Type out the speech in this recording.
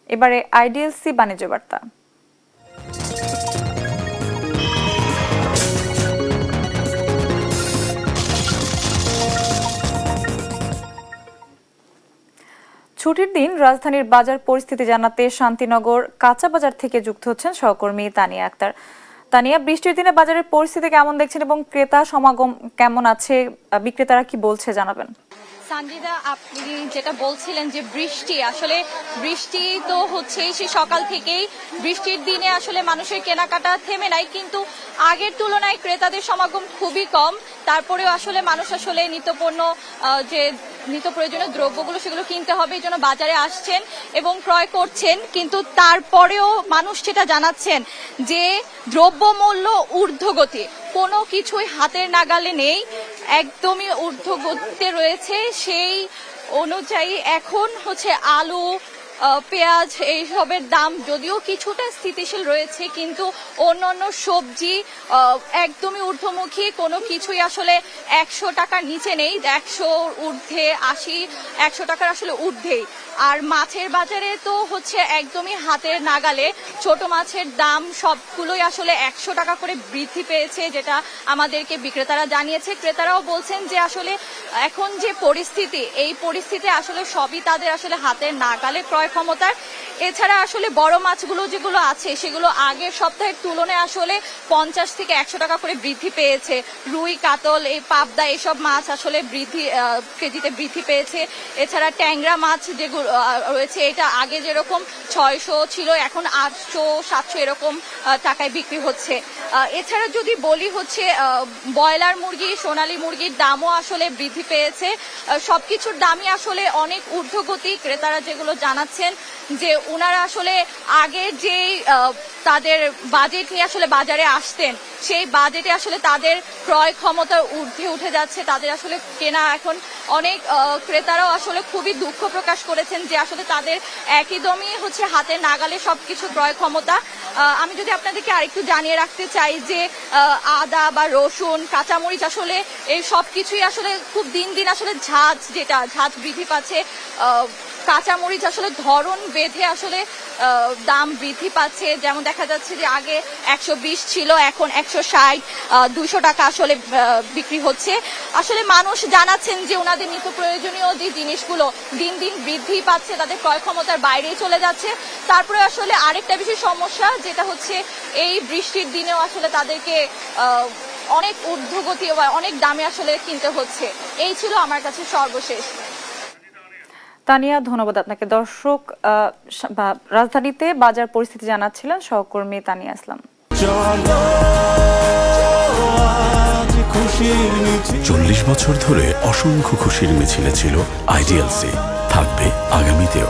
এবারে আইডিএলসি বাণিজ্য বার্তা। ছুটির দিন রাজধানীর বাজার পরিস্থিতি জানাতে শান্তিনগর কাঁচা বাজার থেকে যুক্ত হচ্ছেন সহকর্মী তানিয়া আক্তার। তানিয়া, বৃষ্টির দিনে বাজারের পরিস্থিতি কেমন দেখছেন এবং ক্রেতা সমাগম কেমন আছে, বিক্রেতারা কি বলছে জানাবেন। সানজিদা, আপনি যেটা বলছিলেন যে বৃষ্টি তো হচ্ছেই, সে সকাল থেকেই বৃষ্টির দিনে আসলে মানুষের কেনাকাটা থেমে নাই, কিন্তু আগের তুলনায় ক্রেতাদের সমাগম খুবই কম। তারপরেও আসলে মানুষ আসলে নিত্য প্রয়োজনীয় দ্রব্যগুলো সেগুলো কিনতে হবে, এই জন্য বাজারে আসছেন এবং ক্রয় করছেন। কিন্তু তারপরেও মানুষ যেটা জানাচ্ছেন যে দ্রব্যমূল্য ঊর্ধ্বগতি, কোনো কিছুই হাতের নাগালে নেই, একদমই ঊর্ধ্বগতিতে রয়েছে। সেই অনুযায়ী এখন আলু, পেঁয়াজ এইসবের দাম যদিও কিছুটা স্থিতিশীল রয়েছে, কিন্তু অন্যান্য সবজি একদমই ঊর্ধ্বমুখী। কোনো কিছুই আসলে 100 টাকার নিচে নেই, 100 ঊর্ধ্বে, 80, 100 টাকার আসলে ঊর্ধ্বেই। আর মাছের বাজারে তো একদমই হাতের নাগালে। ছোট মাছের দাম সবগুলোই আসলে 100 টাকা করে বৃদ্ধি পেয়েছে, যেটা আমাদেরকে বিক্রেতারা জানিয়েছে। ক্রেতারাও বলছেন যে আসলে এখন যে পরিস্থিতি, এই পরিস্থিতি আসলে সবই তাদের আসলে হাতের নাগালে ক্রয় ক্ষমতার। এছাড়া আসলে বড় মাছগুলো যেগুলো আছে সেগুলো আগের সপ্তাহের তুলনায় আসলে 50 থেকে 100 টাকা করে বৃদ্ধি পেয়েছে। রুই, কাতল, এই পাবদা, এসব মাছ আসলে কেজিতে বৃদ্ধি পেয়েছে। এছাড়া ট্যাংরা মাছ যেগুলো রয়েছে, এটা আগে যেরকম 600 ছিল, এখন 800, 700 এরকম টাকায় বিক্রি হচ্ছে। এছাড়া যদি বলি ব্রয়লার মুরগি, সোনালী মুরগির দামও আসলে বৃদ্ধি পেয়েছে। সবকিছুর দামই আসলে অনেক ঊর্ধ্বগতি। ক্রেতারা যেগুলো জানাচ্ছেন যে ওনারা আসলে আগে যে তাদের বাজেট নিয়ে আসলে বাজারে আসতেন, সেই বাজেটে আসলে তাদের ক্রয় ক্ষমতার ঊর্ধ্বে উঠে যাচ্ছে, তাদের আসলে কেনা এখন অনেক ক্রেতারাও আসলে খুবই দুঃখ প্রকাশ করেছেন যে আসলে তাদের একদমই হাতের নাগালে সবকিছু ক্রয় ক্ষমতা। আমি যদি আপনাদেরকে আরেকটু জানিয়ে রাখতে চাই যে আদা বা রসুন, কাঁচামরিচ, আসলে এই সবকিছুই আসলে খুব দিন দিন আসলে ঝাঁজ বৃদ্ধি পাচ্ছে। কাঁচামরিচ আসলে ধরন বেঁধে আসলে দাম বৃদ্ধি পাচ্ছে। যেমন দেখা যাচ্ছে যে আগে 120 ছিল, এখন 160, 200 টাকা আসলে বিক্রি হচ্ছে। আসলে মানুষ জানাচ্ছেন যে ওনাদের নিত্য প্রয়োজনীয় যে জিনিসগুলো দিন দিন বৃদ্ধি পাচ্ছে, তাদের ক্রয় ক্ষমতার বাইরেই চলে যাচ্ছে। তারপরে আসলে আরেকটা বিশেষ সমস্যা, যেটা এই বৃষ্টির দিনেও আসলে তাদেরকে অনেক ঊর্ধ্বগতি বা অনেক দামে আসলে কিনতে হচ্ছে। এই ছিল আমার কাছে সর্বশেষ। তানিয়া, ধন্যবাদ আপনাকে। দর্শক, রাজধানীতে বাজার পরিস্থিতি জানাচ্ছিলেন সহকর্মী তানিয়া ইসলাম। 40 বছর ধরে অসংখ্য খুশির মিছিলে ছিল আইডিএলসি, থাকবে আগামীতেও।